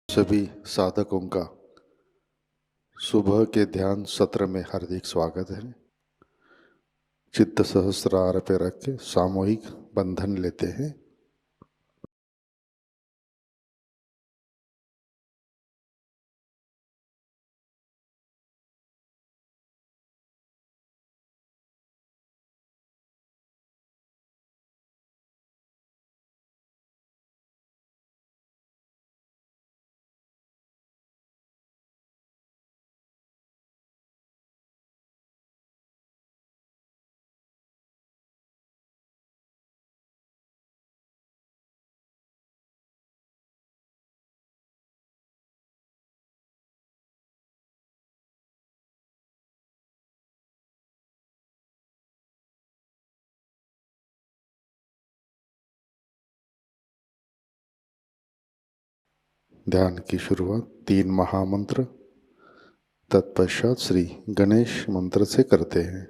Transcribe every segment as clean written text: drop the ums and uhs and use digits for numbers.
सभी साधकों का सुबह के ध्यान सत्र में हार्दिक स्वागत है। चित्त सहस्रार पे रख के सामूहिक बंधन लेते हैं। ध्यान की शुरुआत 3 महामंत्र तत्पश्चात श्री गणेश मंत्र से करते हैं।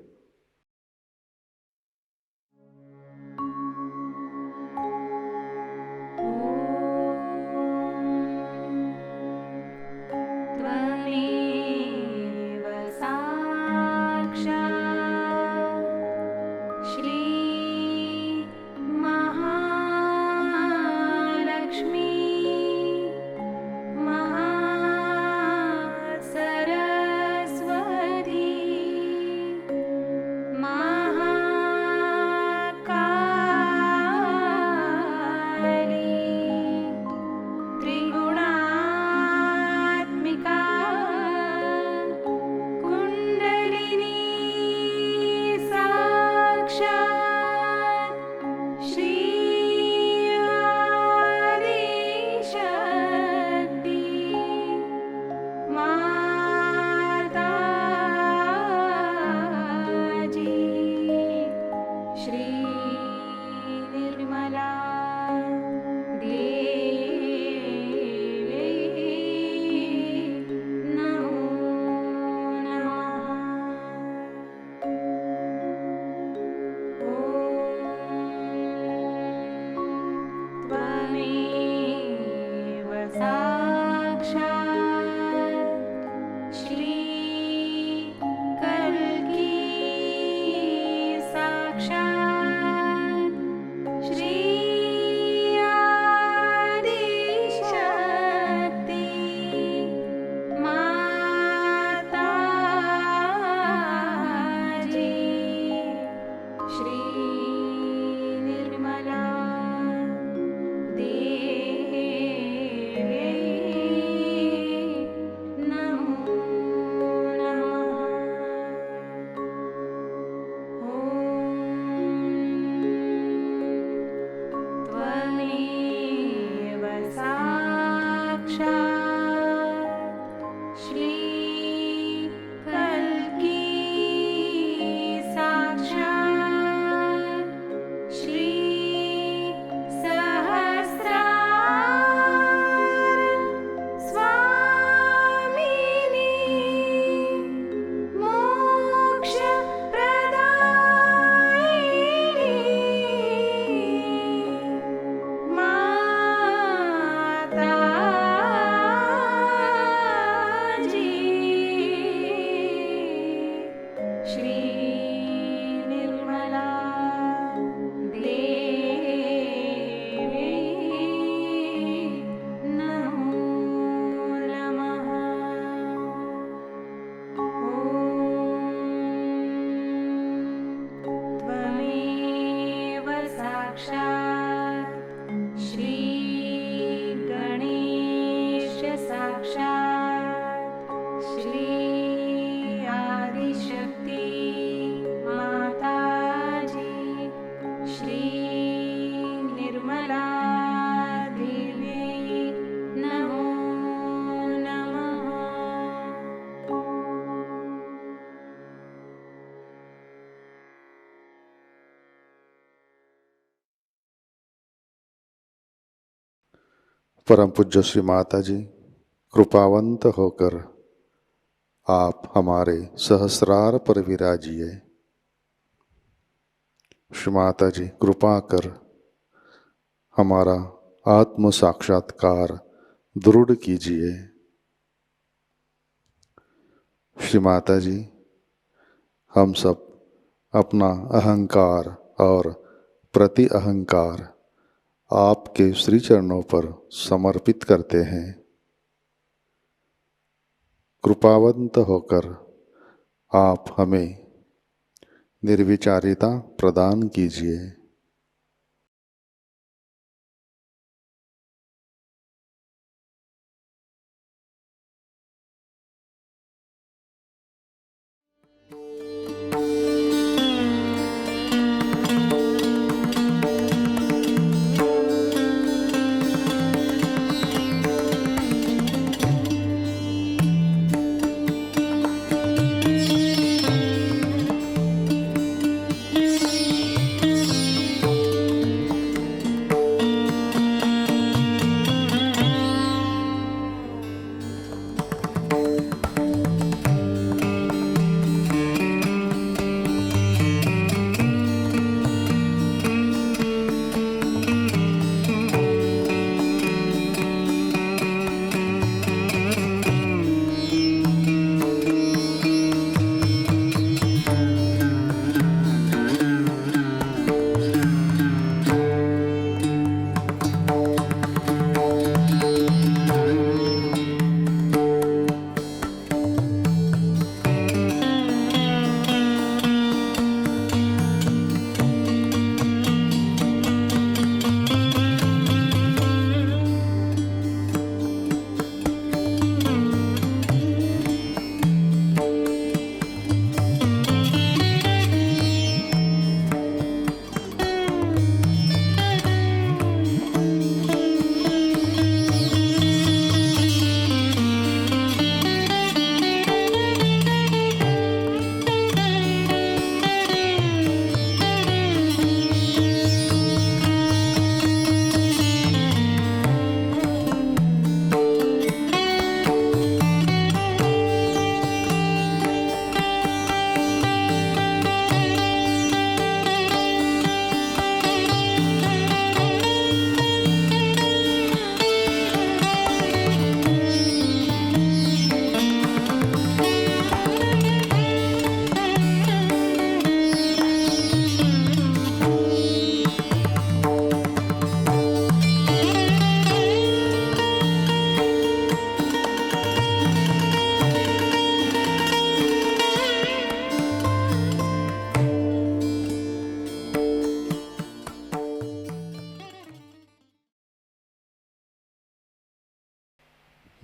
साक्षात् श्री आदिशक्ति माताजी श्री निर्मला देवी नमो नमः। परम पूज्य श्री माता जी, कृपावंत होकर आप हमारे सहस्रार पर विराजिए। श्री माता जी, कृपा कर हमारा आत्म साक्षात्कार दृढ़ कीजिए। श्री माता जी, हम सब अपना अहंकार और प्रति अहंकार आपके श्री चरणों पर समर्पित करते हैं। कृपावंत होकर आप हमें निर्विचारिता प्रदान कीजिए।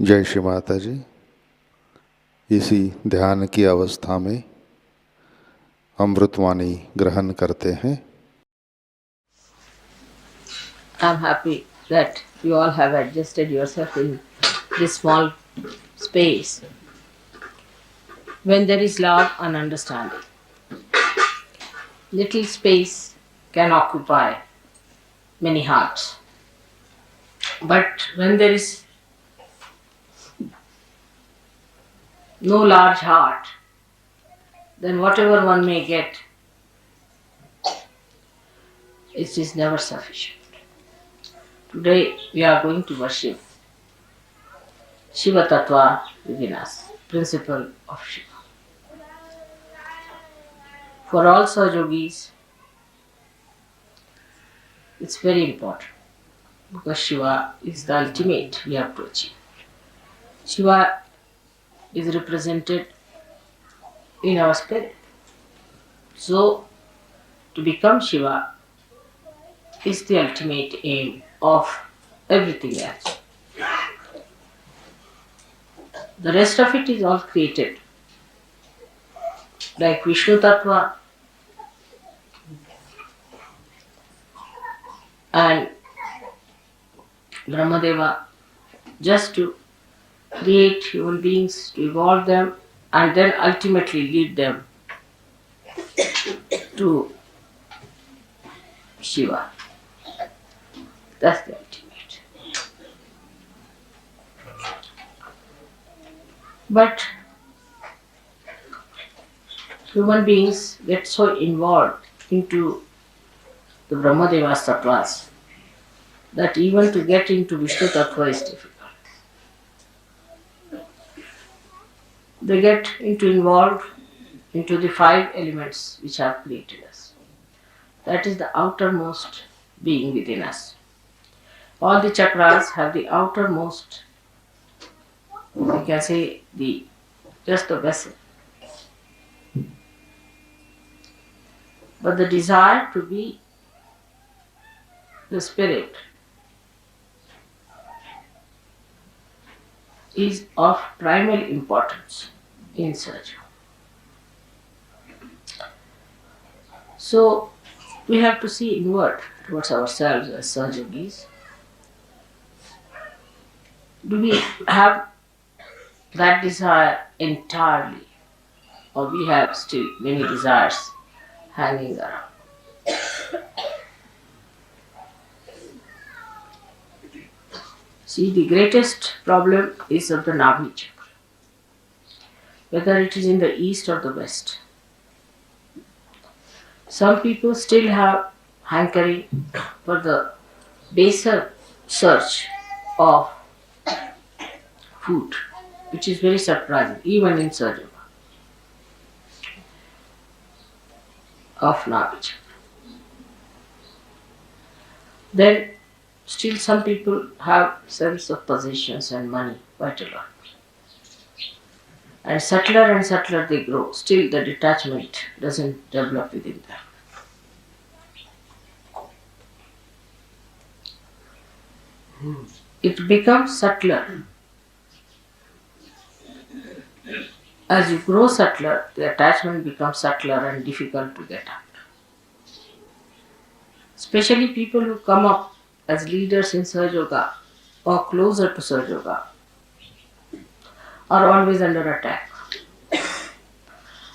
जय श्री माता जी। इसी ध्यान की अवस्था में अमृतवाणी ग्रहण करते हैं। I'm happy that you all have adjusted yourself in this small space when there is love and understanding. Little space can occupy many hearts, but when there is no large heart, then whatever one may get, it is never sufficient. Today we are going to worship Shiva Tattva within us, principle of Shiva. For all Sahajogis, it's very important because Shiva is the ultimate we have to achieve. Shiva is represented in our spirit. So, to become Shiva is the ultimate aim of everything else. The rest of it is all created. Like Vishnu Tattva and Brahmadeva, just to create human beings, to evolve them, and then ultimately lead them to Shiva. That's the ultimate. But human beings get so involved into the Brahmadeva's tattvas that even to get into Vishnu tattva is difficult. They get involved into the 5 elements which have created us. That is the outermost being within us. All the chakras have the outermost, we can say, just the vessel. But the desire to be the spirit is of primal importance in surgery. So we have to see inward towards ourselves as surgeons. Do we have that desire entirely, or we have still many desires hanging around? See, the greatest problem is of the Nabhi chakra, whether it is in the east or the west. Some people still have hankering for the baser search of food, which is very surprising, even in Sahajayoga of Nabhi chakra. Then still some people have sense of possessions and money quite a lot. And subtler they grow, still the detachment doesn't develop within them. It becomes subtler. As you grow subtler, the attachment becomes subtler and difficult to get out. Especially people who come up as leaders in Sahajayoga or closer to Sahajayoga are always under attack.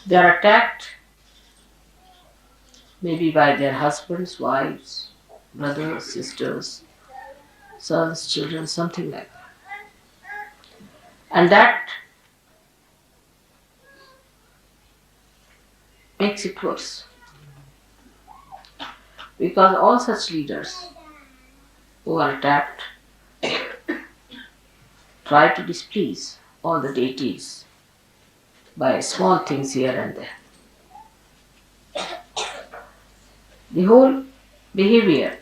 They are attacked maybe by their husbands, wives, brothers, sisters, sons, children, something like that. And that makes it worse. Because all such leaders who are attacked try to displease all the deities by small things here and there. The whole behavior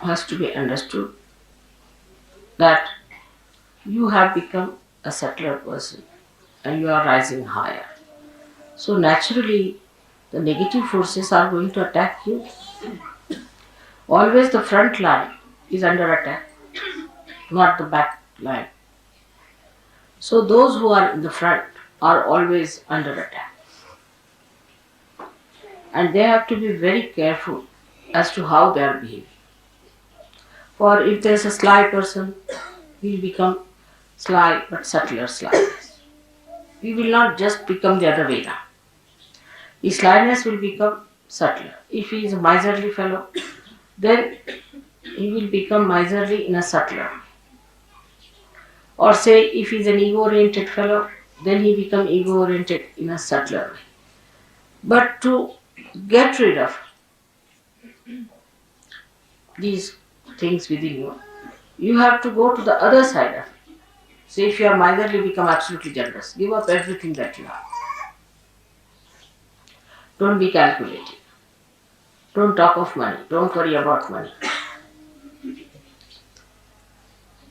has to be understood that you have become a subtler person and you are rising higher. So naturally, the negative forces are going to attack you. Always the front line is under attack, not the back line. So those who are in the front are always under attack. And they have to be very careful as to how they are behaving. For if there is a sly person, we will become sly but subtler slyness. We will not just become the other way now. His slyness will become subtler. If he is a miserly fellow, then he will become miserly in a subtler way. Or say, if he is an ego-oriented fellow, then he becomes ego-oriented in a subtler way. But to get rid of these things within you, you have to go to the other side of it. Say, if you are miserly, become absolutely generous. Give up everything that you have. Don't be calculating. Don't talk of money. Don't worry about money.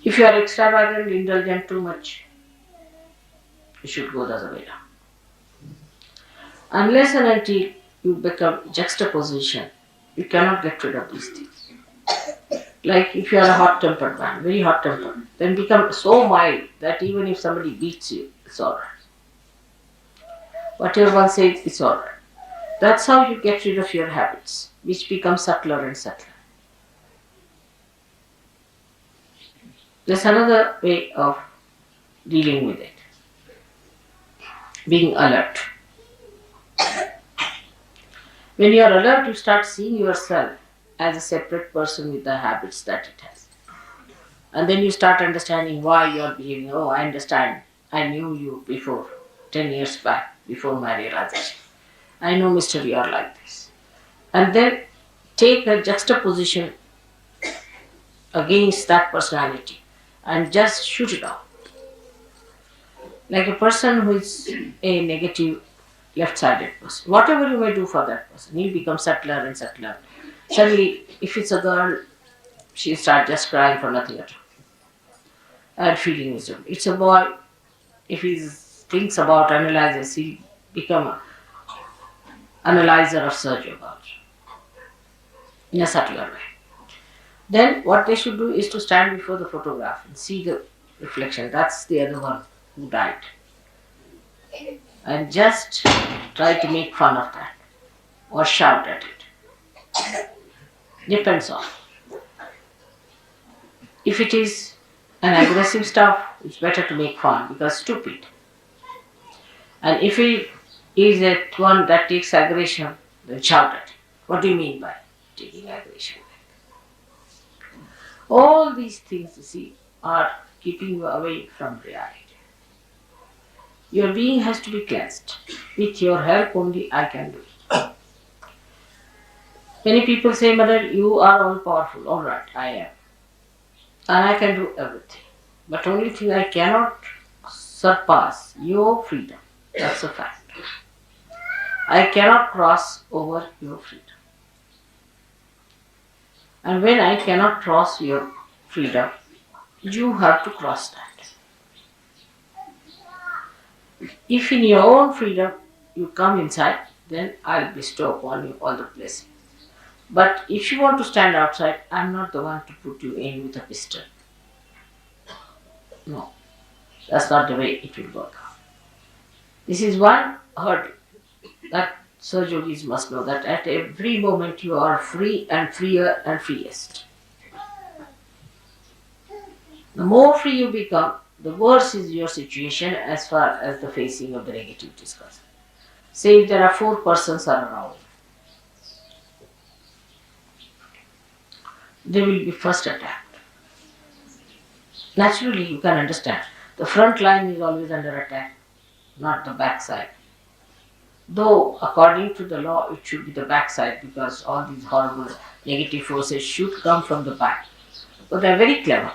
If you are extravagant, indulgent too much, you should go the other way down. Unless and until you become juxtaposition, you cannot get rid of these things. Like if you are a hot-tempered man, very hot-tempered, then become so mild that even if somebody beats you, it's alright. Whatever one says, it's alright. That's how you get rid of your habits, which become subtler and subtler. There's another way of dealing with it. Being alert. When you are alert, you start seeing yourself as a separate person with the habits that it has. And then you start understanding why you are behaving. Oh, I understand. I knew you before, 10 years back, before my realization. I know, Mr. You are like this. And then take a juxtaposition against that personality and just shoot it out. Like a person who is a negative, left-sided person. Whatever you may do for that person, he'll become subtler and subtler. Suddenly, if it's a girl, she'll start just crying for nothing at all and feeling miserable. It's a boy, if he thinks about analyzes, he'll become an analyzer of Sahajayoga in a subtler way. Then what they should do is to stand before the photograph and see the reflection. That's the other one who died. And just try to make fun of that or shout at it. Depends on. If it is an aggressive stuff, it's better to make fun because stupid. And if it is that one that takes aggression, then shout at it. What do you mean by taking aggression? All these things, you see, are keeping you away from reality. Your being has to be cleansed. With your help only I can do it. Many people say, Mother, you are all powerful. All right, I am. And I can do everything. But only thing I cannot surpass your freedom. That's a fact. I cannot cross over your freedom. And when I cannot cross your freedom, you have to cross that. If in your own freedom you come inside, then I'll bestow upon you all the blessings. But if you want to stand outside, I'm not the one to put you in with a pistol. No, that's not the way it will work out. This is one hurdle that Sir Yogis must know, that at every moment you are free and freer and freest. The more free you become, the worse is your situation as far as the facing of the negativity is concerned. Say if there are 4 persons around, they will be first attacked. Naturally, you can understand. The front line is always under attack, not the back side. Though, according to the law, it should be the back side because all these horrible negative forces should come from the back. But they are very clever.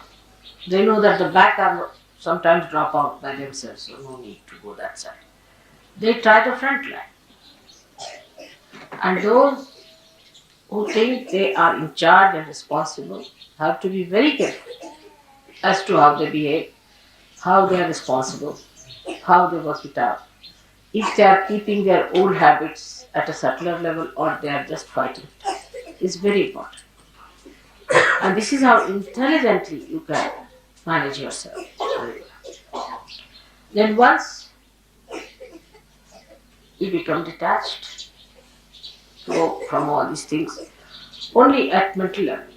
They know that the back are sometimes drop out by themselves, so no need to go that side. They try the front line. And those who think they are in charge and responsible have to be very careful as to how they behave, how they are responsible, how they work it out. If they are keeping their old habits at a subtler level or they are just fighting, it's very important. And this is how intelligently you can manage yourself. Then once you become detached from all these things, only at mental level,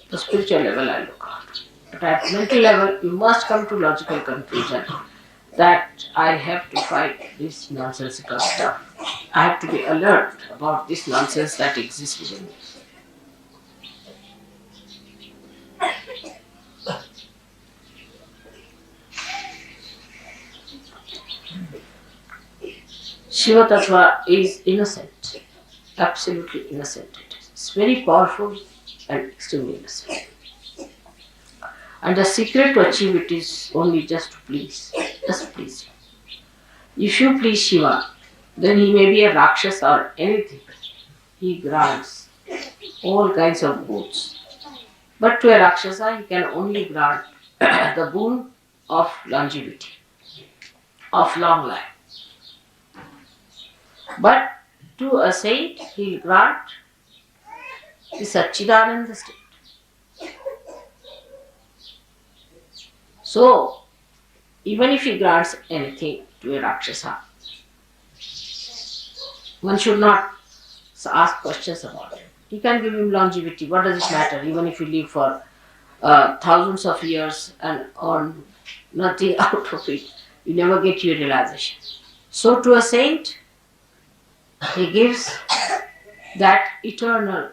the spiritual level I look at. But at mental level, you must come to logical conclusion that I have to fight this nonsensical stuff. I have to be alert about this nonsense that exists within me. Shiva Tattva is innocent, absolutely innocent. It's very powerful and extremely innocent. And the secret to achieve it is only just to please, just please him. If you please Shiva, then he may be a Rakshasa or anything. He grants all kinds of boons. But to a Rakshasa, he can only grant the boon of longevity, of long life. But to a saint, he will grant the Satchidananda state. So, even if he grants anything to a Rakshasa, one should not ask questions about it. He can give him longevity. What does it matter? Even if you live for thousands of years and earn nothing out of it, you never get your realization. So, to a saint, he gives that eternal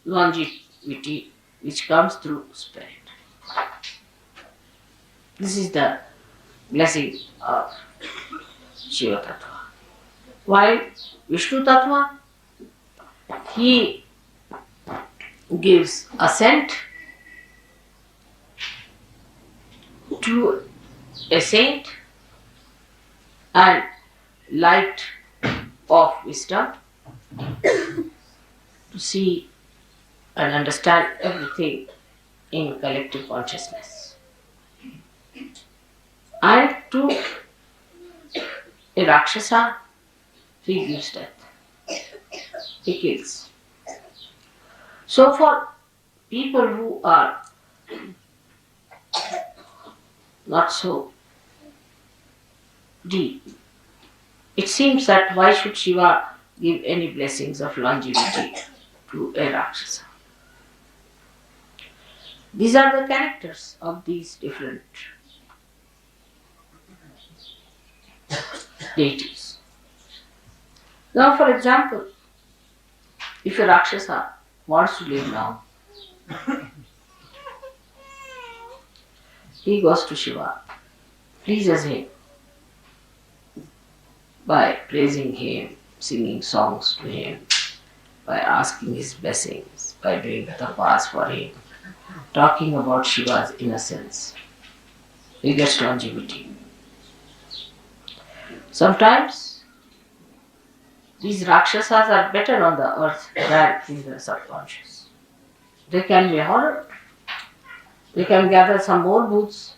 longevity which comes through spirit. This is the blessing of Shiva Tattva. While Vishnu Tattva, he gives assent to a saint and light of wisdom to see and understand everything in collective consciousness. And to a Rakshasa, he gives death. He kills. So for people who are not so deep, it seems that why should Shiva give any blessings of longevity to a Rakshasa? These are the characters of these different deities. Now, for example, if a Rakshasa wants to live now, he goes to Shiva, pleases him by praising him, singing songs to him, by asking his blessings, by doing tapas for him, talking about Shiva's innocence. He gets longevity. Sometimes these Rakshasas are better on the earth than in the subconscious. They can be horror. They can gather some more booths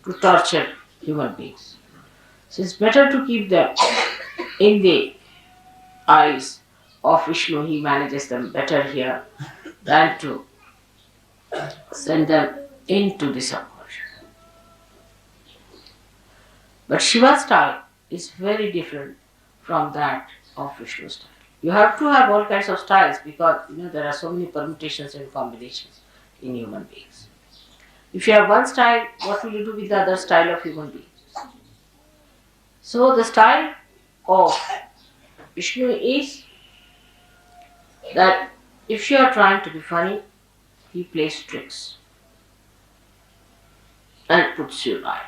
to torture human beings. So it's better to keep them in the eyes of Vishnu. He manages them better here than to send them into the subconscious. But Shiva's style is very different from that of Vishnu's style. You have to have all kinds of styles because there are so many permutations and combinations in human beings. If you have one style, what will you do with the other style of human beings? So the style of Vishnu is that if you are trying to be funny, he plays tricks and puts you right.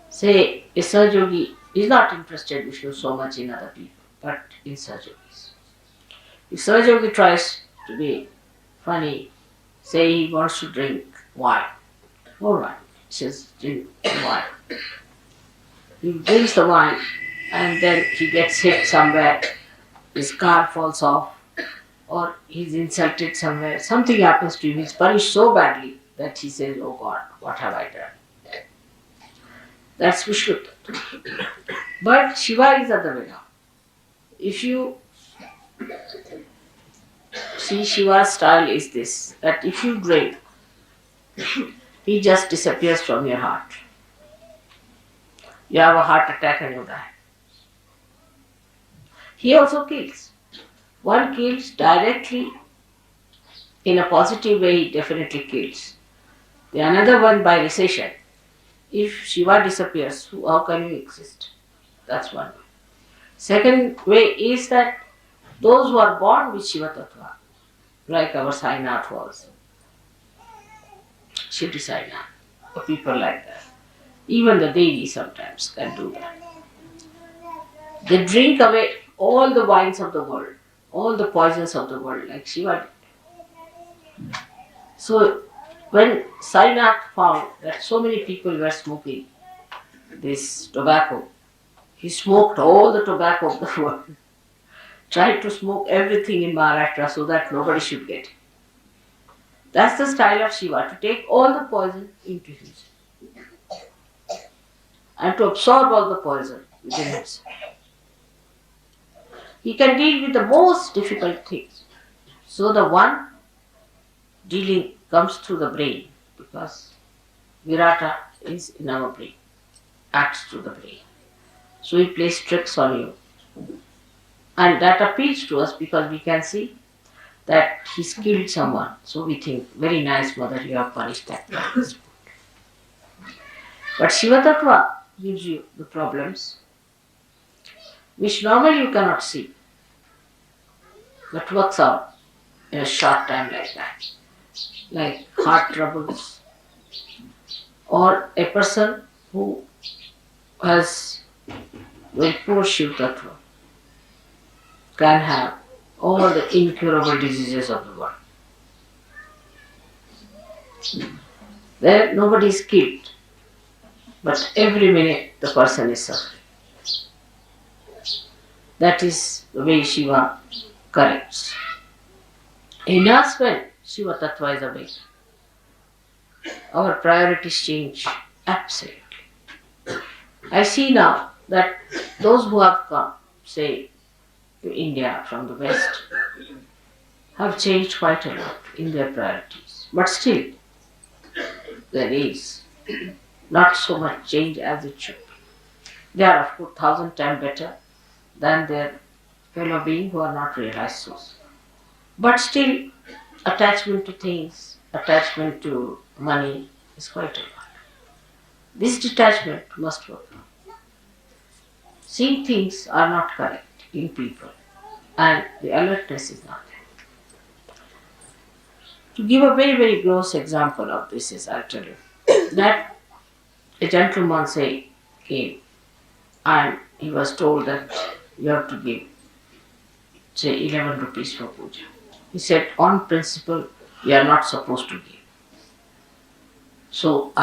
Say, a Sahajayogi is not interested Vishnu so much in other people, but in Sahajayogis. If Sahajayogi tries to be funny, say he wants to drink wine. Alright, he says drink wine. He drinks the wine and then he gets hit somewhere, his car falls off, or he's insulted somewhere, something happens to him, he's punished so badly that he says, oh God, what have I done? That's Vishnu. But Shiva is other way around. If you see, Shiva's style is this, that if you drink, he just disappears from your heart. You have a heart attack and you die. He also kills. One kills directly in a positive way, he definitely kills. The another one by recession. If Shiva disappears, how can you exist? That's one way. Second way is that those who are born with Shiva Tattva, like our Sainath was, Shri Sainath, or people like that. Even the Devi sometimes can do that. They drink away all the wines of the world, all the poisons of the world, like Shiva did. So, when Sainath found that so many people were smoking this tobacco, he smoked all the tobacco of the world, tried to smoke everything in Maharashtra so that nobody should get it. That's the style of Shiva, to take all the poison into himself and to absorb all the poison within himself. He can deal with the most difficult things. So the one dealing comes through the brain because Virata is in our brain, acts through the brain. So he plays tricks on you. And that appeals to us because we can see that he's killed someone. So we think, very nice mother, you have punished that person. But Shiva Tattva gives you the problems which normally you cannot see, but works out in a short time like that. Like heart troubles, or a person who has very poor Shiva Tattva can have all the incurable diseases of the world. There nobody is killed, but every minute the person is suffering. That is the way Shiva corrects. In us, when Shiva Tattva is awake, our priorities change absolutely. I see now that those who have come, say, to India from the West, have changed quite a lot in their priorities. But still, there is not so much change as it should be. They are, of course, 1,000 times better than their fellow beings who are not realized souls. But still, attachment to things, attachment to money is quite a lot. This detachment must work. Seeing things are not correct in people and the alertness is not there. To give a very, very gross example of this is, I'll tell you, that a gentleman came and he was told that you have to give, say, 11 rupees for puja. He said, on principle, you are not supposed to give. So,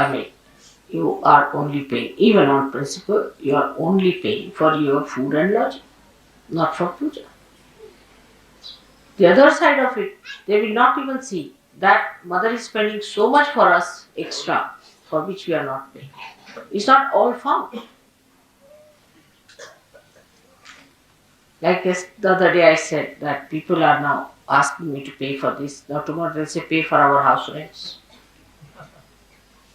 you are only paying, even on principle, you are only paying for your food and lodging, not for puja. The other side of it, they will not even see that mother is spending so much for us extra, for which we are not paying. It's not all found. Like the other day I said that people are now asking me to pay for this. Now tomorrow they'll say pay for our house rents.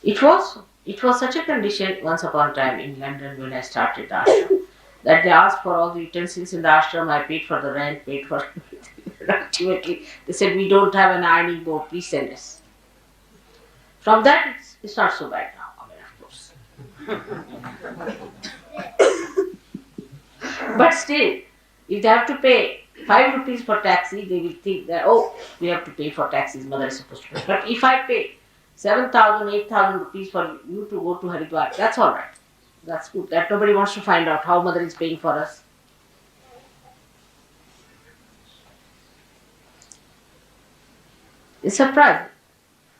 It was such a condition once upon a time in London when I started the ashram that they asked for all the utensils in the ashram. I paid for the rent, paid for ultimately they said we don't have an ironing board, please send us. From that it's not so bad now, of course. But still, if they have to pay 5 rupees for taxi, they will think that, oh, we have to pay for taxis, mother is supposed to pay. But if I pay 7,000, 8,000 rupees for you to go to Haridwar, that's all right. That's good. That nobody wants to find out how mother is paying for us. It's surprising.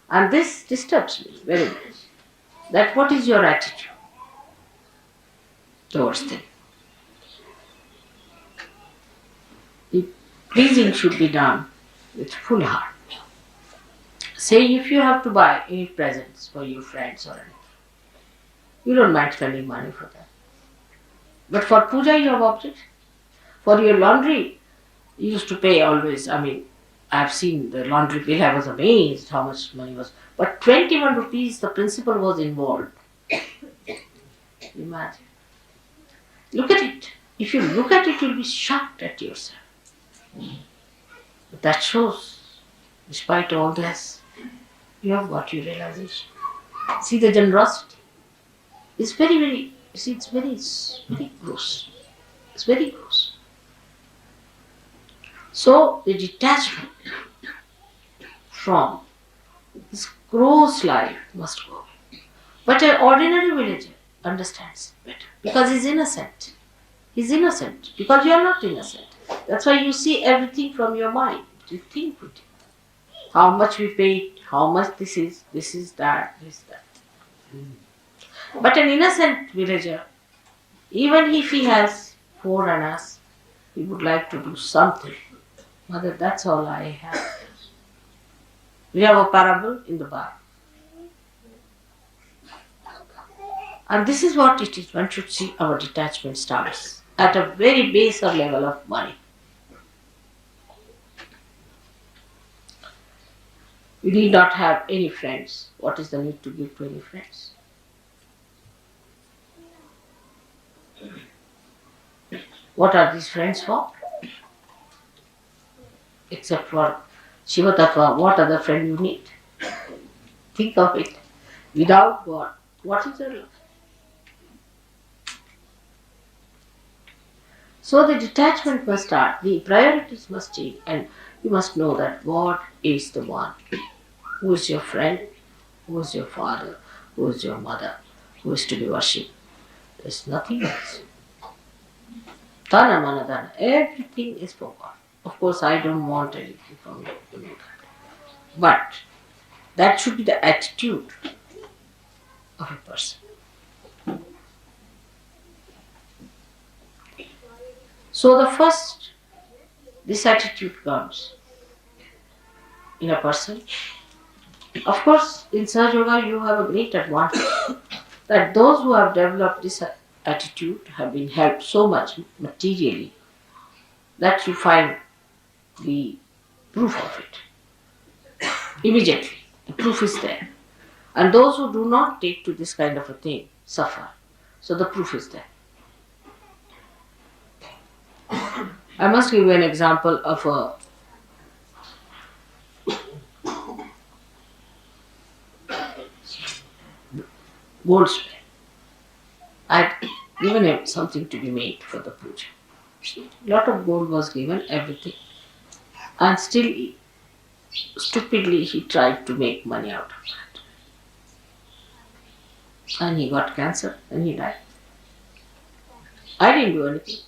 And this disturbs me very much. That what is your attitude towards things? The pleasing should be done with full heart. Say if you have to buy any presents for your friends or anything, you don't mind spending money for that. But for puja you have object. For your laundry, you used to pay always. I've seen the laundry bill, I was amazed how much money was. But 21 rupees, the principal was involved. Imagine. Look at it. If you look at it, you'll be shocked at yourself. But that shows, despite all this, you have got your realization. See the generosity. It's very gross. It's very gross. So the detachment from this gross life must go. But an ordinary villager understands it better because he's innocent. He's innocent because you are not innocent. That's why you see everything from your mind. You think with it. How much we paid, how much this is that, this, that. But an innocent villager, even if he has 4 annas, he would like to do something. Mother, that's all I have. We have a parable in the bar. And this is what it is. One should see our detachment starts at a very base or level of money. We You need not have any friends. What is the need to give to any friends? What are these friends for? Except for Shiva Tattva, what other friend you need? Think of it. Without God, what is your life? So the detachment must start, the priorities must change, and you must know that God is the one who is your friend, who is your father, who is your mother, who is to be worshipped. There is nothing else. Tana mana dana, everything is for God. Of course, I don't want anything from you, you know that. But that should be the attitude of a person. So the first, this attitude comes in a person. Of course, in Sahajayoga you have a great advantage that those who have developed this attitude have been helped so much materially that you find the proof of it immediately. The proof is there. And those who do not take to this kind of a thing suffer. So the proof is there. I must give you an example of a goldsmith. I had given him something to be made for the puja. A lot of gold was given, everything. And still, stupidly, he tried to make money out of that. And he got cancer and he died. I didn't do anything.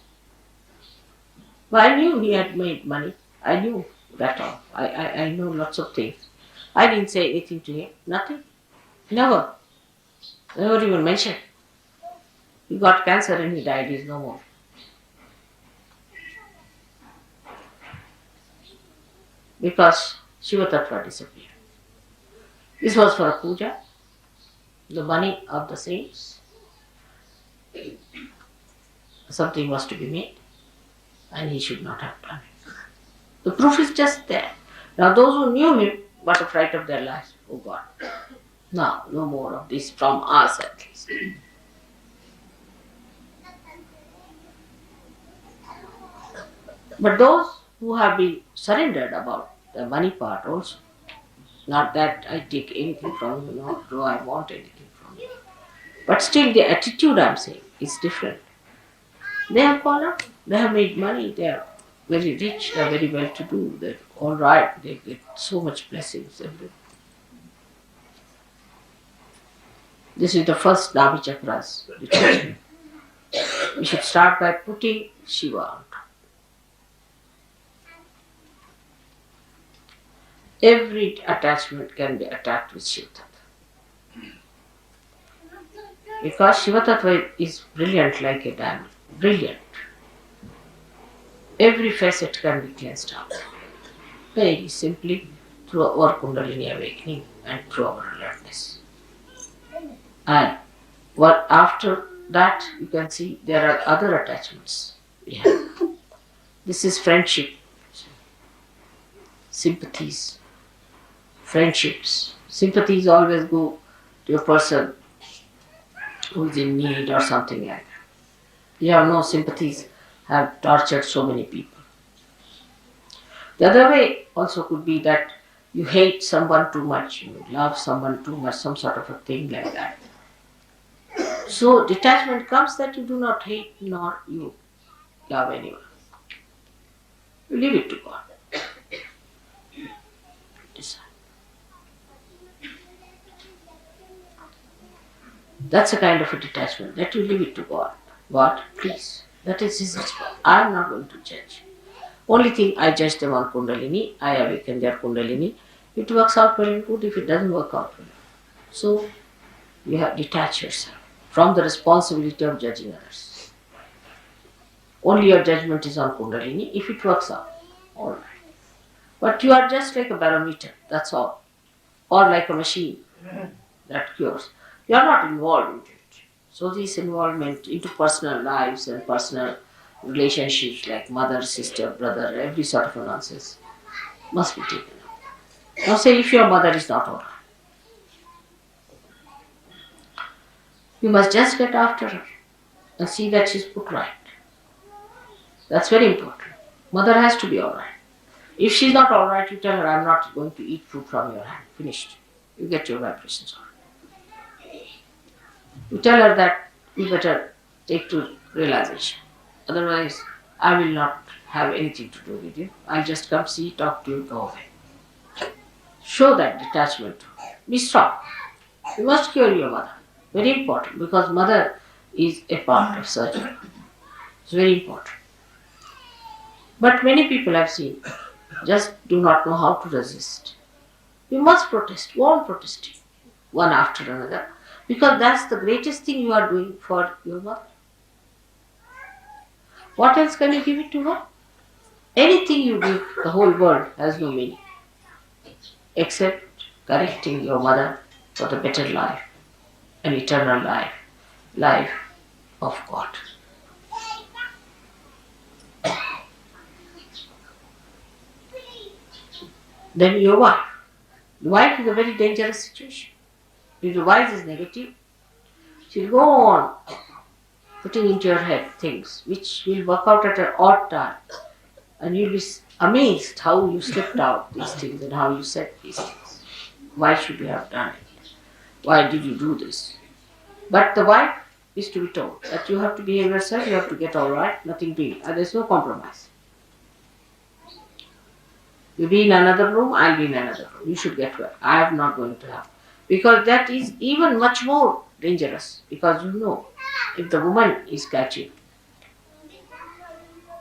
But I knew he had made money. I knew that all. I know lots of things. I didn't say anything to him. Nothing. Never. Never even mentioned. He got cancer and he died. He's no more. Because Shiva Tattva disappeared. This was for a puja. The money of the saints. Something was to be made. And he should not have done it. The proof is just there. Now those who knew him got a fright of their lives. Oh God. Now, no more of this from us at least. But those who have been surrendered about the money part also, not that I take anything from you, nor do I want anything from you. But still the attitude I'm saying is different. They have gone up, they have made money, they are very rich, they are very well to do, they're all right, they get so much blessings. This is the first Navi chakras detachment. We should start by putting Shiva on top. Every attachment can be attacked with Shiva Tattva. Because Shiva Tattva is brilliant like a diamond. Brilliant. Every facet can be cleansed out. Very simply through our Kundalini awakening and through our alertness. And after that, you can see there are other attachments we have. This is friendship, sympathies, friendships. Sympathies always go to a person who is in need or something like that. You have no sympathies, have tortured so many people. The other way also could be that you hate someone too much, you love someone too much, some sort of a thing like that. So detachment comes that you do not hate nor you love anyone. You leave it to God. Decide. That's a kind of a detachment, that you leave it to God. God, please. That is His response. I am not going to judge. Only thing, I judge them on Kundalini, I awaken their Kundalini. It works out well and good, if it doesn't work out well. So, you have detached yourself from the responsibility of judging others. Only your judgment is on Kundalini, if it works out, alright. But you are just like a barometer, that's all. Or like a machine that cures. You are not involved in it. So this involvement into personal lives and personal relationships like mother, sister, brother, every sort of a nonsense must be taken up. Now say if your mother is not alright, you must just get after her and see that she's put right. That's very important. Mother has to be alright. If she's not alright, you tell her, I'm not going to eat food from your hand. Finished. You get your vibrations on. You tell her that you better take to realization. Otherwise, I will not have anything to do with you. I'll just come see, talk to you, go away. Show that detachment. Be strong. You must cure your mother. Very important, because mother is a part of surgery. It's very important. But many people I've seen just do not know how to resist. You must protest. Go on protesting, one after another, because that's the greatest thing you are doing for your mother. What else can you give it to her? Anything you give the whole world has no meaning, except correcting your mother for the better life, an eternal life, life of God. Then your wife. The wife is a very dangerous situation. If the wife is negative, she'll go on putting into your head things which will work out at an odd time. And you'll be amazed how you slipped out these things and how you said these things. Why should you have done it? Why did you do this? But the wife is to be told that you have to behave yourself, you have to get all right, nothing doing. And there's no compromise. You be in another room, I'll be in another room. You should get well. I am not going to have. Because that is even much more dangerous. Because you know, if the woman is catching,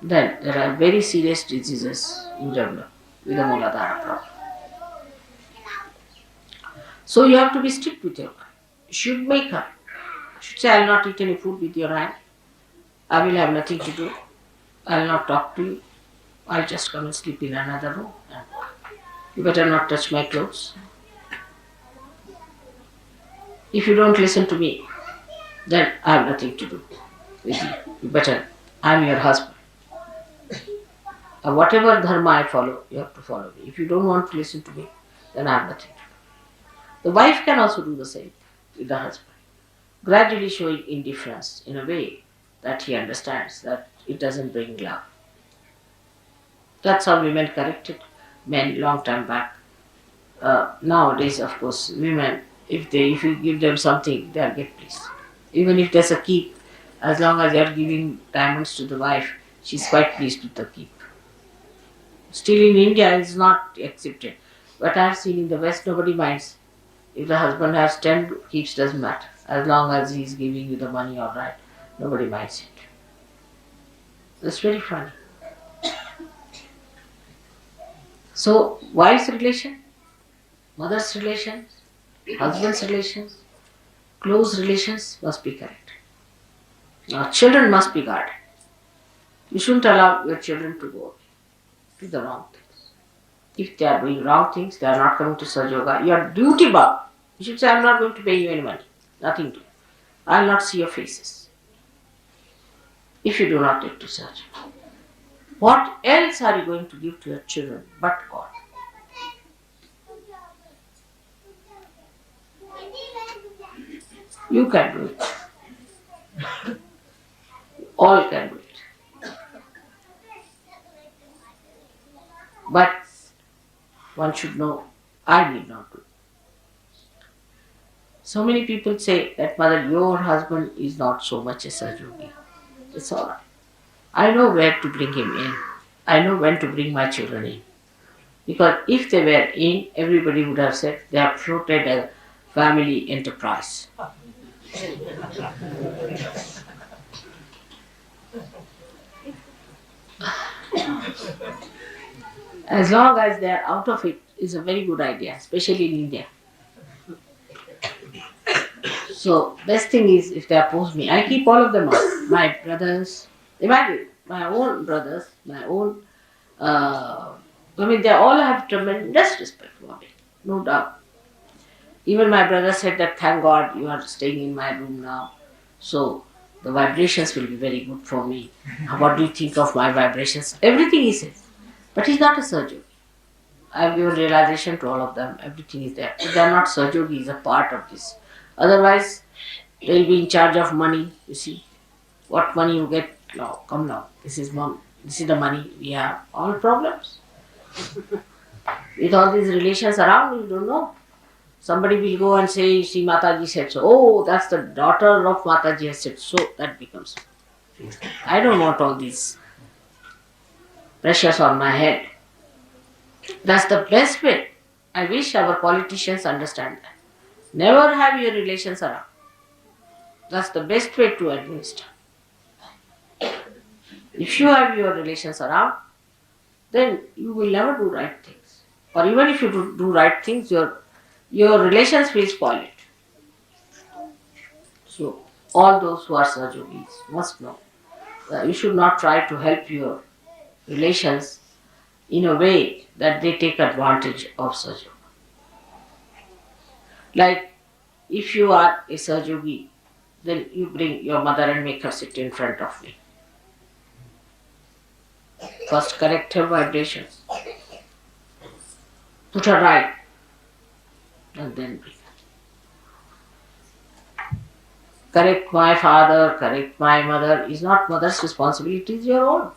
then there are very serious diseases you develop with the Mooladhara problem. So you have to be strict with your wife. You should make her. You should say, I will not eat any food with your hand. I will have nothing to do. I will not talk to you. I'll just come and sleep in another room. You better not touch my clothes. If you don't listen to me, then I have nothing to do with you. You better, I'm your husband. And whatever dharma I follow, you have to follow me. If you don't want to listen to me, then I have nothing to do. The wife can also do the same with the husband, gradually showing indifference in a way that he understands that it doesn't bring love. That's how women corrected men long time back. Nowadays, of course, women, if you give them something, they'll get pleased. Even if there's a keep, as long as you're giving diamonds to the wife, she's quite pleased with the keep. Still in India, it's not accepted. But I've seen in the West, nobody minds. If the husband has 10 keeps, doesn't matter. As long as he's giving you the money, all right, nobody minds it. That's very funny. So, wife's relation, mother's relations, husband's relations, close relations must be correct. Now, children must be guarded. You shouldn't allow your children to go to the wrong things. If they are doing wrong things, they are not coming to Sahajayoga, you are duty bound. You should say, I'm not going to pay you any money. Nothing to do. I will not see your faces. If you do not take to Sahajayoga. What else are you going to give to your children but God? You can do it. All can do it. But one should know, I need not do it. So many people say that, Mother, your husband is not so much a Sahajayogi. It's all right. I know where to bring him in. I know when to bring my children in. Because if they were in, everybody would have said they have floated a family enterprise. As long as they are out of it, is a very good idea, especially in India. So, best thing is if they oppose me, I keep all of them out. My brothers, imagine, my own brothers, they all have tremendous respect for me, no doubt. Even my brother said that, thank God you are staying in my room now, so the vibrations will be very good for me. What do you think of my vibrations? Everything he says. But he's not a surgeon. I have given realization to all of them. Everything is there. If they are not Sahaja is a part of this. Otherwise, they will be in charge of money. You see, what money you get now? Come now. This is mom. This is the money we have. All problems. With all these relations around, you don't know. Somebody will go and say, see, Mataji said so. Oh, that's the daughter of Mataji has said so. That becomes. I don't want all these pressures on my head. That's the best way. I wish our politicians understand that. Never have your relations around. That's the best way to administer. If you have your relations around, then you will never do right things. Or even if you do right things, your relations will spoil it. So, all those who are Sahajogis must know that you should not try to help your relations in a way that they take advantage of Sahaja. Like, if you are a Sahajogi, then you bring your mother and make her sit in front of me. First correct her vibrations. Put her right. And then bring her. Correct my father, correct my mother is not mother's responsibility, it's your own.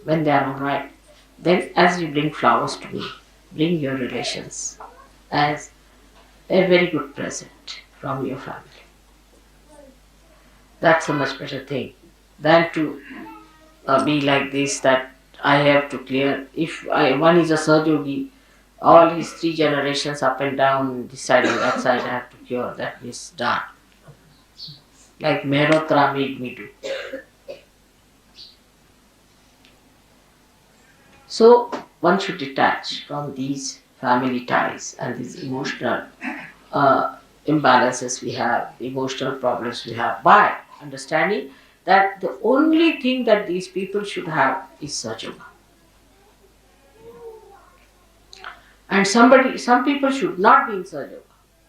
When they are all right, then as you bring flowers to me, bring your relations as a very good present from your family. That's a much better thing than to be like this, that I have to clear. If one is a Sahajogi, all his 3 generations up and down, this side and that side, I have to cure. That is done. Like Mehrotra made me do. So one should detach from these family ties and these emotional imbalances we have, emotional problems we have, by understanding that the only thing that these people should have is Sahaja. And some people should not be in Sahaja.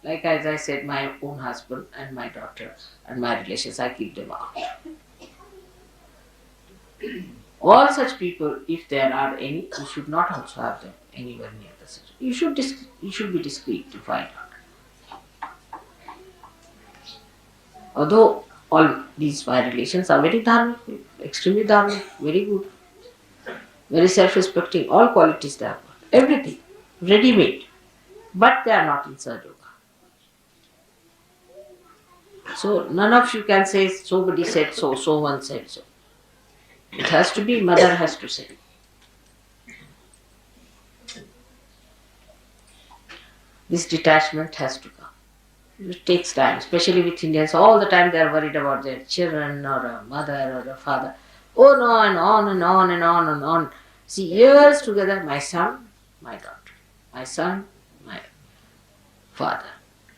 Like as I said, my own husband and my daughter and my relations, I keep them out. All such people, if there are any, you should not also have them anywhere near the Sahaja. You should be discreet to find out. Although all these my relations are very dharmic, extremely dharmic, very good, very self-respecting, all qualities they have got, everything, ready-made, but they are not in Sahaja. So none of you can say somebody said so, so one said so. It has to be, mother has to say. This detachment has to come. It takes time, especially with Indians. All the time they are worried about their children or a mother or a father. Oh no, and on and on and on and on. See, years together, my son, my daughter. My son, my father.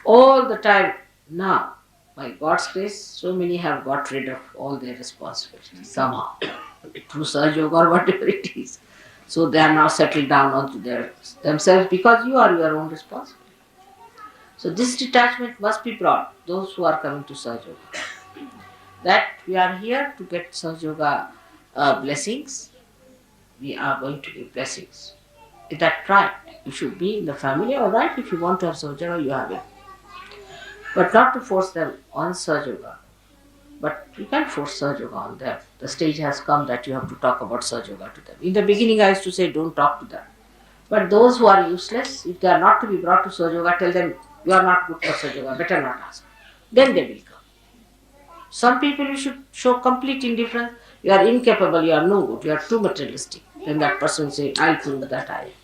All the time now. By God's grace, so many have got rid of all their responsibilities somehow, through Sahaja or whatever it is. So they are now settled down onto themselves because you are your own responsibility. So this detachment must be brought, those who are coming to Sahaja. That we are here to get Sahaja blessings, we are going to give blessings. Is that right? You should be in the family, alright, if you want to have Sahaja, you have it. But not to force them on Sahaja. But you can't force Sahaja on them. The stage has come that you have to talk about Sahaja to them. In the beginning I used to say don't talk to them. But those who are useless, if they are not to be brought to Sahaja, tell them you are not good for Sahaja, better not ask. Then they will come. Some people you should show complete indifference. You are incapable, you are no good, you are too materialistic. Then that person will say, I'll prove that I am.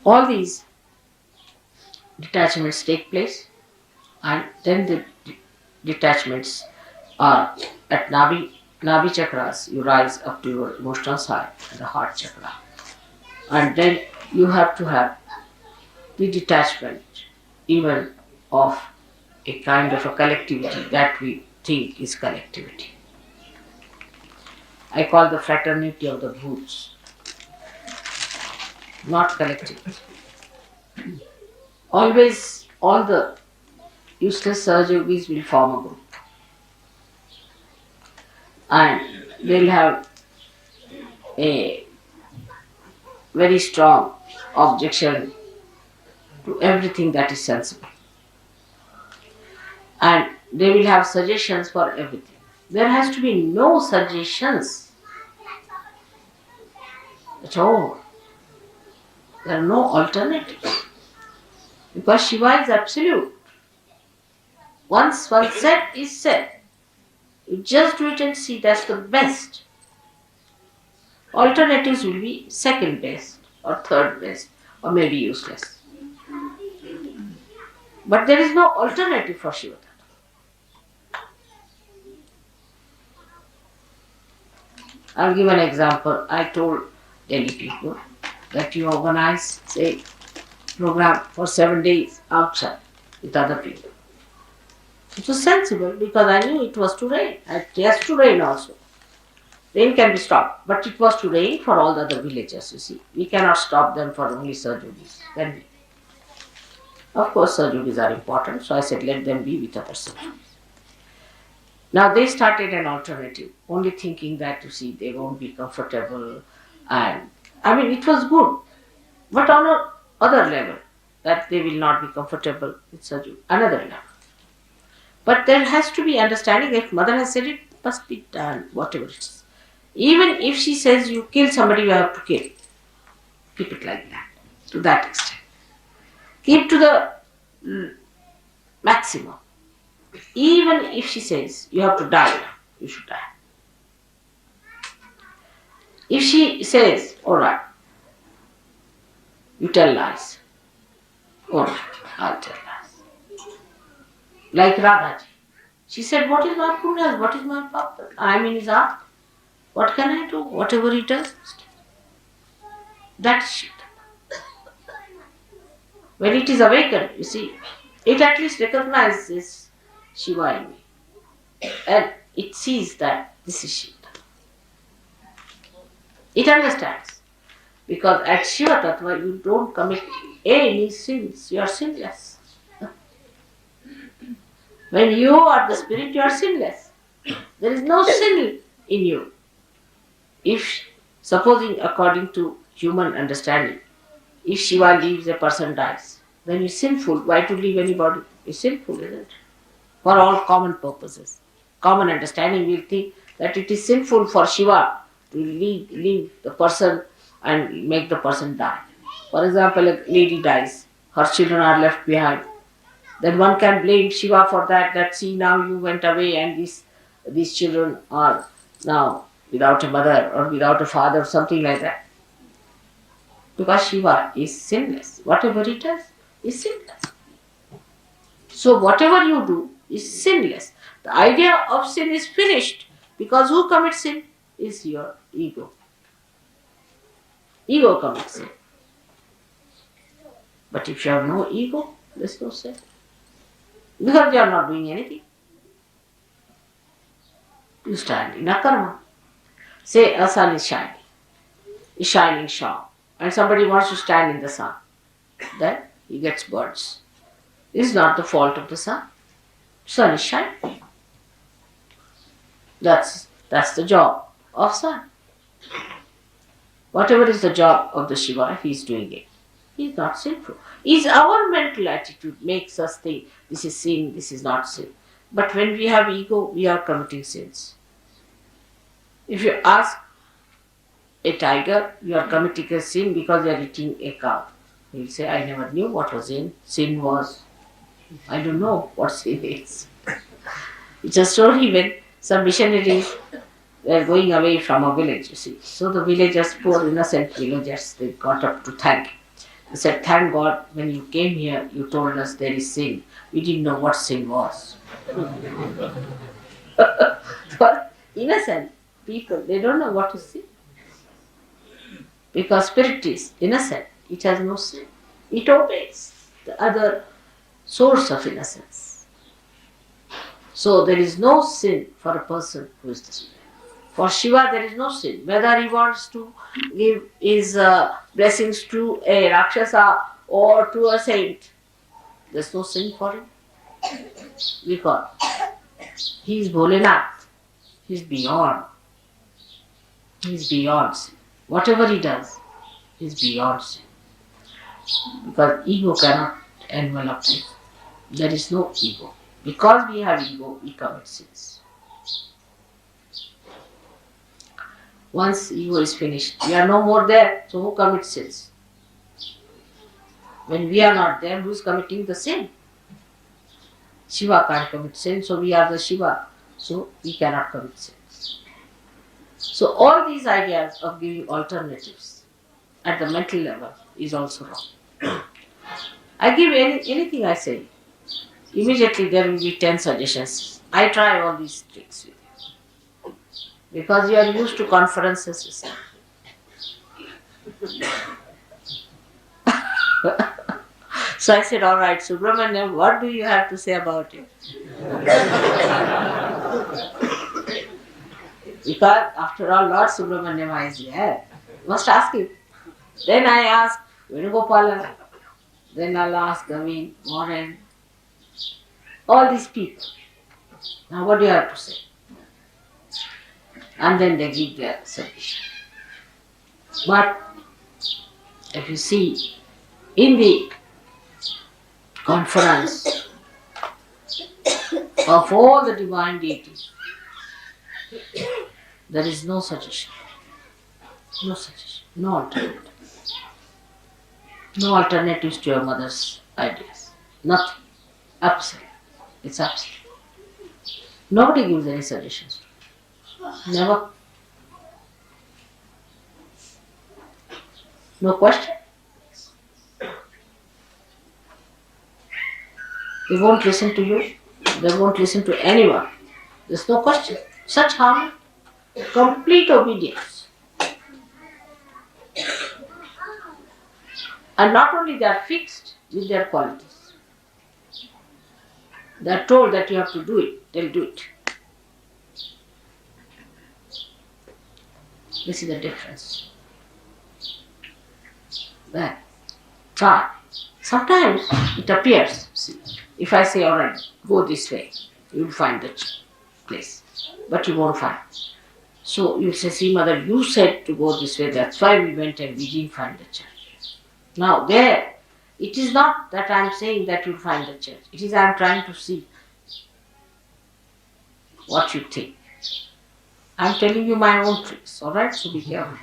All these detachments take place, and then the detachments are at Nabi chakras. You rise up to your emotional side, the heart chakra, and then you have to have the detachment even of a kind of a collectivity that we think is collectivity. I call the fraternity of the bhoots, not collectivity. Always all the useless Sahajogis will form a group. And they'll have a very strong objection to everything that is sensible. And they will have suggestions for everything. There has to be no suggestions at all. There are no alternatives. Because Shiva is absolute. Once one said is said. You just do it and see, that's the best. Alternatives will be second best or third best or maybe useless. But there is no alternative for Shiva. I'll give an example. I told Delhi people that you organize, say, program for 7 days outside with other people. It was sensible because I knew it was to rain. It has to rain also. Rain can be stopped, but it was to rain for all the other villages, you see. We cannot stop them for only Sahajogis, can we? Of course, Sahajogis are important, so I said let them be with other Sahajogis. Now they started an alternative, only thinking that, you see, they won't be comfortable. And I mean, it was good, but on another level, that they will not be comfortable with Sahajog, another level. But there has to be understanding. If Mother has said it, must be done, whatever it is. Even if she says you kill somebody, you have to kill. Keep it like that, to that extent. Keep to the maximum. Even if she says you have to die, you should die. If she says, alright, you tell lies, alright, I'll tell lies. Like Radhaji. She said, what is my punya? What is my papa? I am in his heart. What can I do? Whatever he does. That's shit. When it is awakened, you see, it at least recognizes Shiva in me. And it sees that this is Shiva. It understands. Because at Shiva Tattva, you don't commit any sins. You are sinless. When you are the spirit, you are sinless. There is no sin in you. If, supposing according to human understanding, if Shiva leaves, a person dies, then he's sinful. Why to leave anybody? It's sinful, isn't it? For all common purposes. Common understanding will think that it is sinful for Shiva to leave the person and make the person die. For example, a lady dies, her children are left behind. Then one can blame Shiva for that see, now you went away and these children are now without a mother or without a father or something like that. Because Shiva is sinless. Whatever he does is sinless. So whatever you do is sinless. The idea of sin is finished because who commits sin is your ego. Ego commits sin. But if you have no ego, there is no sin. Because you are not doing anything. You stand in a karma. Say a sun is shining sharp, and somebody wants to stand in the sun. Then he gets birds. This is not the fault of the sun. Sun is shining. That's the job of sun. Whatever is the job of the Shiva, he is doing it. He is not sinful. It's our mental attitude makes us think this is sin, this is not sin. But when we have ego, we are committing sins. If you ask a tiger, you are committing a sin because you are eating a cow. He will say, I never knew what was sin. Sin was, I don't know what sin is. It's a story when some missionaries were going away from a village, you see. So the villagers, poor innocent villagers, they got up to thank him. They said, thank God, when you came here, you told us there is sin. We didn't know what sin was. For innocent people, they don't know what is sin. Because spirit is innocent, it has no sin. It obeys the other source of innocence. So there is no sin for a person who is the spirit. For Shiva there is no sin. Whether he wants to give his blessings to a Rakshasa or to a saint, there is no sin for him. Because he is Bholenath. He is beyond. He is beyond sin. Whatever he does is beyond sin. Because ego cannot envelop him. There is no ego. Because we have ego, we commit sins. Once ego is finished, we are no more there, so who commits sins? When we are not there, who is committing the sin? Shiva can't commit sin, so we are the Shiva, so we cannot commit sins. So all these ideas of giving alternatives at the mental level is also wrong. I give anything I say, immediately there will be 10 suggestions. I try all these tricks with you. Because you are used to conferences, you see. So I said, all right, Subramanyam, what do you have to say about it? Because after all, Lord Subramanyam is there. Must ask him. Then I ask Venugopala. Then I'll ask Gavin, Warren, all these people. Now what do you have to say? And then they give their submission. But if you see, in the conference of all the divine deities, there is no suggestion. No suggestion. No alternative. No alternatives to your mother's ideas. Nothing. Absolute. It's absolute. Nobody gives any suggestions. Never. No question. They won't listen to you. They won't listen to anyone. There's no question. Such harmony. Complete obedience. And not only they are fixed with their qualities. They are told that you have to do it. They'll do it. This is the difference. That try. Sometimes it appears. See, if I say, all right, go this way, you'll find the place. But you won't find. So you say, see, mother, you said to go this way, that's why we went and we didn't find the church. Now there, it is not that I am saying that you'll find the church. It is I am trying to see what you think. I am telling you my own tricks, alright? So be careful.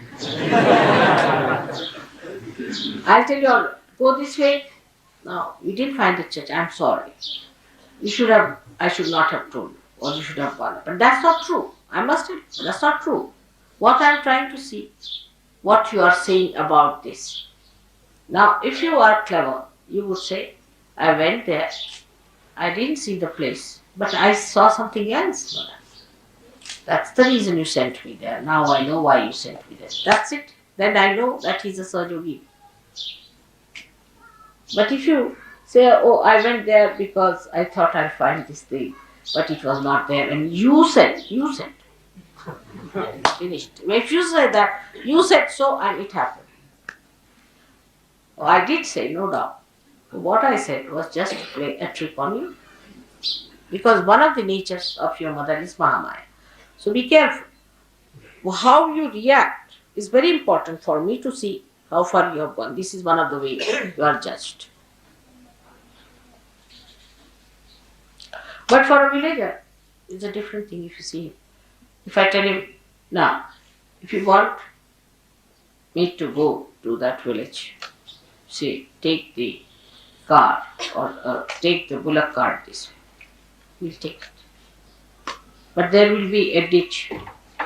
I'll tell you, all right, go this way. No, we didn't find the church. I'm sorry. I should not have told you, or you should have gone. But that's not true. I must tell you, that's not true. What I'm trying to see, what you are saying about this. Now, if you are clever, you would say, I went there, I didn't see the place, but I saw something else, mother. That's the reason you sent me there. Now I know why you sent me there. That's it. Then I know that he's a Sahajayogi. But if you say, oh, I went there because I thought I'd find this thing, but it was not there, and you said. Finished. If you say that, you said so and it happened. Oh, I did say, no doubt. What I said was just to play a trick on you. Because one of the natures of your mother is Mahamaya. So be careful. How you react is very important for me to see how far you have gone. This is one of the ways you are judged. But for a villager, it's a different thing if you see him. If I tell him, now, if you want me to go to that village, say, take the car or take the bullock cart this way, we'll take it. But there will be a ditch,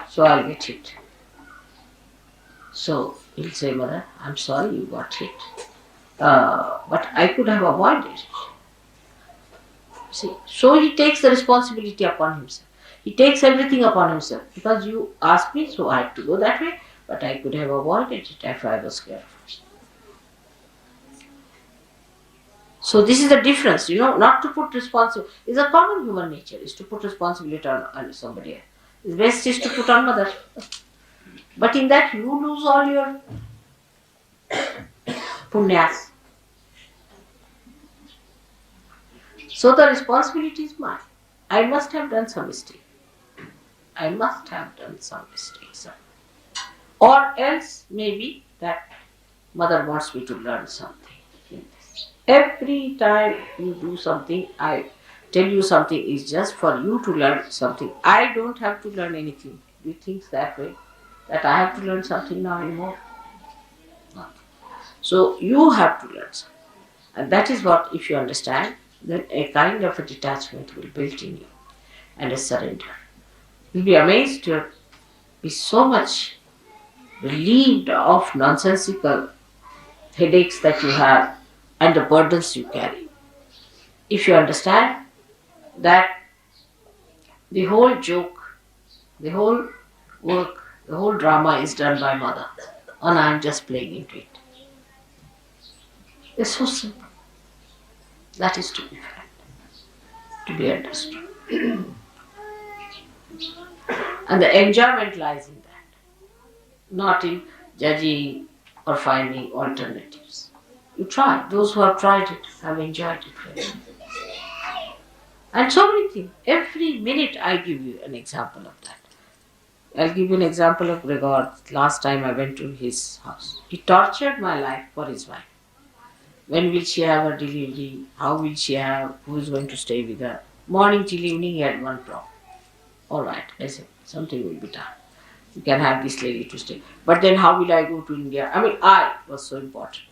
so I'll get hit. So he'll say, mother, I'm sorry you got hit. But I could have avoided it. See, so he takes the responsibility upon himself. He takes everything upon himself. Because you asked me, so I had to go that way, but I could have avoided it if I was careful. So this is the difference, not to put responsibility. It's a common human nature, is to put responsibility on somebody else. The best is to put on mother. But in that you lose all your punyas. So the responsibility is mine. I must have done some mistake. I must have done some mistakes. Or else maybe that mother wants me to learn something in this. Every time you do something, I tell you something is just for you to learn something. I don't have to learn anything. You think that way? That I have to learn something now anymore? Not. So you have to learn something. And that is what, if you understand, then a kind of a detachment will build in you and a surrender. You'll be amazed, you'll be so much relieved of nonsensical headaches that you have and the burdens you carry. If you understand that the whole joke, the whole work, the whole drama is done by mother, and I'm just playing into it. It's so simple. That is to be felt, to be understood. And the enjoyment lies in that, not in judging or finding alternatives. You try. Those who have tried it have enjoyed it very much. And so many things. Every minute I give you an example of that. I'll give you an example of Gregor. Last time I went to his house. He tortured my life for his wife. When will she have her delivery? How will she have? Who is going to stay with her? Morning till evening he had one problem. All right, I said, something will be done. You can have this lady to stay. But then how will I go to India? I was so important.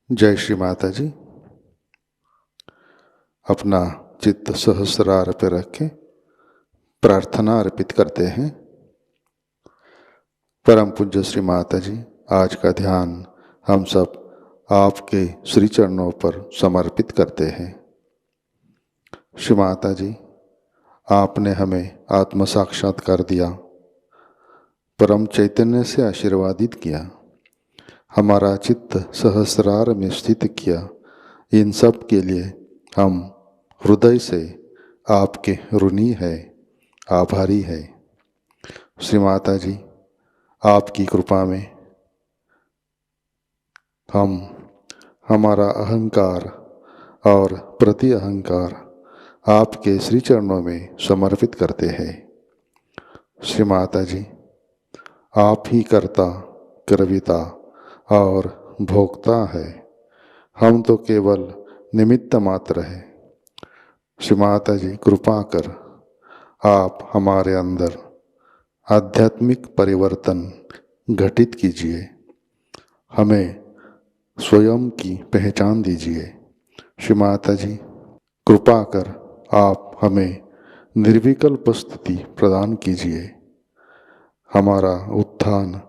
जय श्री माता जी। अपना चित्त सहस्रार पे रखें, प्रार्थना अर्पित करते हैं। परम पूज्य श्री माता जी, आज का ध्यान हम सब आपके श्री चरणों पर समर्पित करते हैं। श्री माता जी, आपने हमें आत्म साक्षात्कार दिया, परम चैतन्य से आशीर्वादित किया, हमारा चित्त सहस्रार में स्थित किया। इन सब के लिए हम हृदय से आपके ऋणी है, आभारी है। श्री माता जी, आपकी कृपा में हम हमारा अहंकार और प्रति अहंकार आपके श्री चरणों में समर्पित करते हैं। श्री माता जी, आप ही कर्ता, कर्विता और भोक्ता है, हम तो केवल निमित्त मात्र है। श्री माता जी, कृपा कर आप हमारे अंदर आध्यात्मिक परिवर्तन घटित कीजिए, हमें स्वयं की पहचान दीजिए। श्री माता जी, कृपा कर आप हमें निर्विकल्प स्थिति प्रदान कीजिए, हमारा उत्थान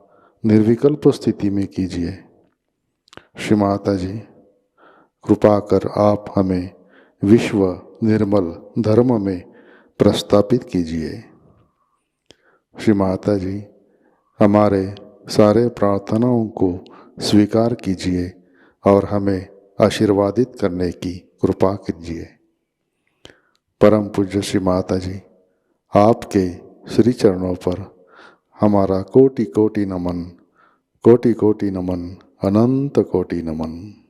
निर्विकल्प स्थिति में कीजिए। श्री माता जी, कृपा कर आप हमें विश्व निर्मल धर्म में प्रस्थापित कीजिए। श्री माता जी, हमारे सारे प्रार्थनाओं को स्वीकार कीजिए और हमें आशीर्वादित करने की कृपा कीजिए। परम पूज्य श्री माता जी, आपके श्री चरणों पर हमारा कोटि कोटि नमन, कोटि कोटि नमन, अनंत कोटि नमन।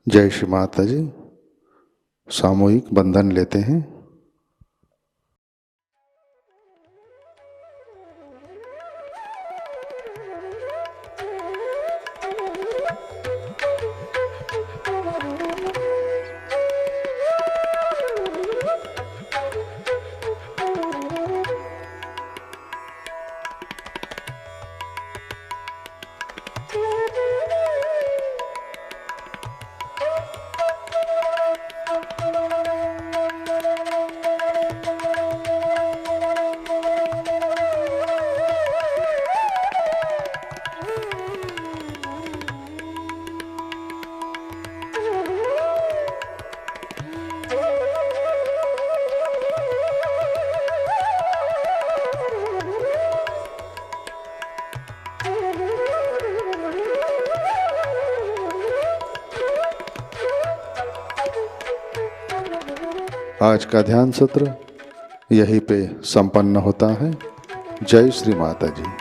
जय श्री माता जी। सामूहिक बंधन लेते हैं। आज का ध्यान सत्र यहीं पे संपन्न होता है। जय श्री माता जी।